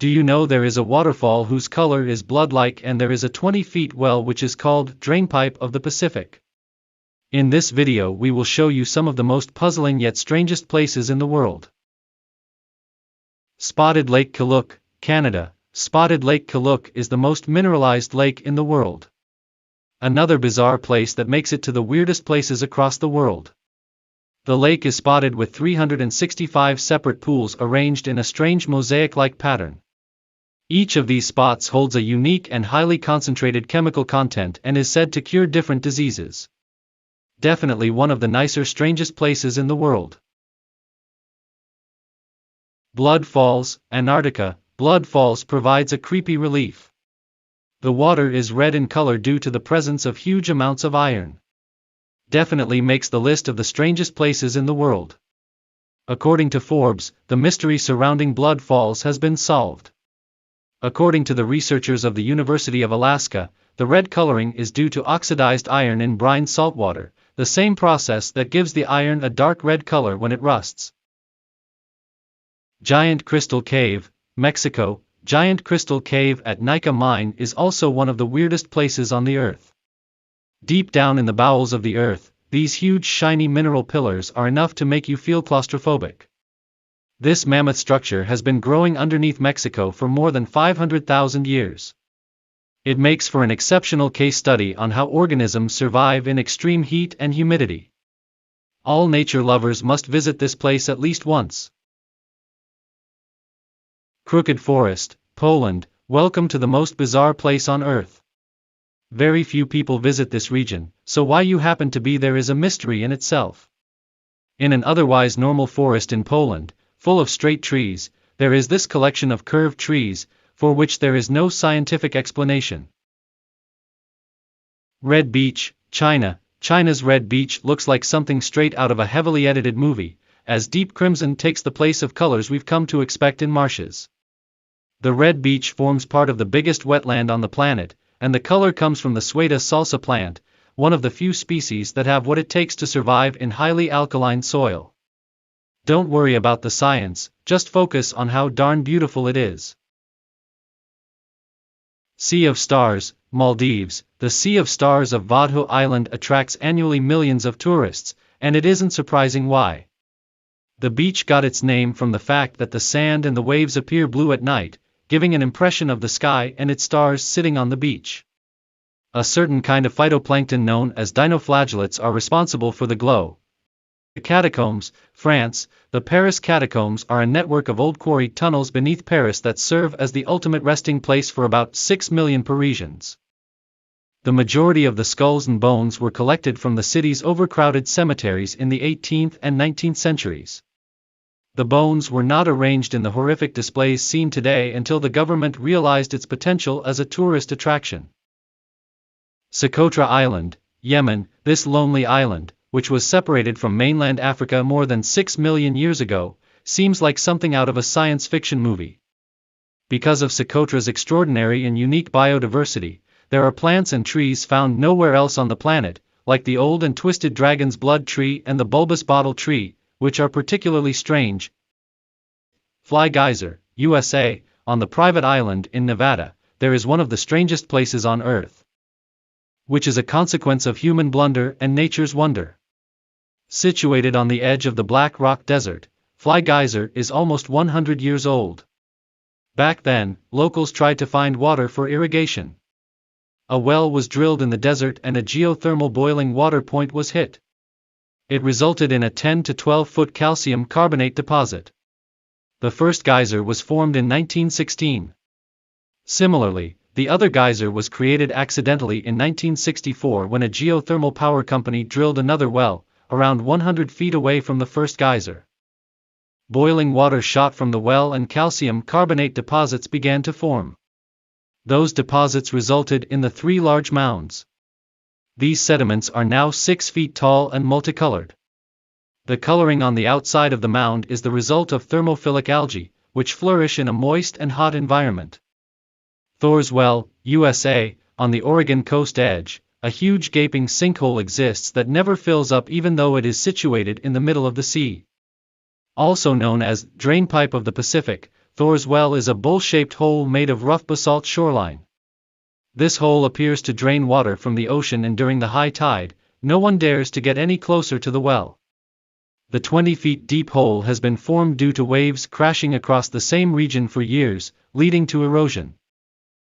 Do you know there is a waterfall whose color is blood-like, and there is a 20-feet well which is called Drainpipe of the Pacific? In this video we will show you some of the most puzzling yet strangest places in the world. Spotted Lake Killook, Canada. Spotted Lake Killook is the most mineralized lake in the world. Another bizarre place that makes it to the weirdest places across the world. The lake is spotted with 365 separate pools arranged in a strange mosaic-like pattern. Each of these spots holds a unique and highly concentrated chemical content and is said to cure different diseases. Definitely one of the nicer, strangest places in the world. Blood Falls, Antarctica. Blood Falls provides a creepy relief. The water is red in color due to the presence of huge amounts of iron. Definitely makes the list of the strangest places in the world. According to Forbes, the mystery surrounding Blood Falls has been solved. According to the researchers of the University of Alaska, the red coloring is due to oxidized iron in brine saltwater, the same process that gives the iron a dark red color when it rusts. Giant Crystal Cave, Mexico. Giant Crystal Cave at Nika Mine is also one of the weirdest places on the earth. Deep down in the bowels of the earth, these huge shiny mineral pillars are enough to make you feel claustrophobic. This mammoth structure has been growing underneath Mexico for more than 500,000 years. It makes for an exceptional case study on how organisms survive in extreme heat and humidity. All nature lovers must visit this place at least once. Crooked Forest, Poland. Welcome to the most bizarre place on earth. Very few people visit this region, so why you happen to be there is a mystery in itself. In an otherwise normal forest in Poland, full of straight trees, there is this collection of curved trees, for which there is no scientific explanation. Red Beach, China. China's Red Beach looks like something straight out of a heavily edited movie, as deep crimson takes the place of colors we've come to expect in marshes. The Red Beach forms part of the biggest wetland on the planet, and the color comes from the Sueta salsa plant, one of the few species that have what it takes to survive in highly alkaline soil. Don't worry about the science, just focus on how darn beautiful it is. Sea of Stars, Maldives. The Sea of Stars of Vadho Island attracts annually millions of tourists, and it isn't surprising why. The beach got its name from the fact that the sand and the waves appear blue at night, giving an impression of the sky and its stars sitting on the beach. A certain kind of phytoplankton known as dinoflagellates are responsible for the glow. The Catacombs, France. The Paris Catacombs are a network of old quarry tunnels beneath Paris that serve as the ultimate resting place for about 6 million Parisians. The majority of the skulls and bones were collected from the city's overcrowded cemeteries in the 18th and 19th centuries. The bones were not arranged in the horrific displays seen today until the government realized its potential as a tourist attraction. Socotra Island, Yemen. This lonely island, which was separated from mainland Africa more than 6 million years ago, seems like something out of a science fiction movie. Because of Socotra's extraordinary and unique biodiversity, there are plants and trees found nowhere else on the planet, like the old and twisted dragon's blood tree and the bulbous bottle tree, which are particularly strange. Fly Geyser, USA. On the private island in Nevada, there is one of the strangest places on Earth, which is a consequence of human blunder and nature's wonder. Situated on the edge of the Black Rock Desert, Fly Geyser is almost 100 years old. Back then, locals tried to find water for irrigation. A well was drilled in the desert and a geothermal boiling water point was hit. It resulted in a 10 to 12 foot calcium carbonate deposit. The first geyser was formed in 1916. Similarly, the other geyser was created accidentally in 1964 when a geothermal power company drilled another well, around 100 feet away from the first geyser. Boiling water shot from the well and calcium carbonate deposits began to form. Those deposits resulted in the 3 large mounds. These sediments are now 6 feet tall and multicolored. The coloring on the outside of the mound is the result of thermophilic algae, which flourish in a moist and hot environment. Thor's Well, USA. On the Oregon coast edge, a huge gaping sinkhole exists that never fills up even though it is situated in the middle of the sea. Also known as Drainpipe of the Pacific, Thor's well is a bowl-shaped hole made of rough basalt shoreline. This hole appears to drain water from the ocean, and during the high tide, no one dares to get any closer to the well. The 20 feet deep hole has been formed due to waves crashing across the same region for years, leading to erosion.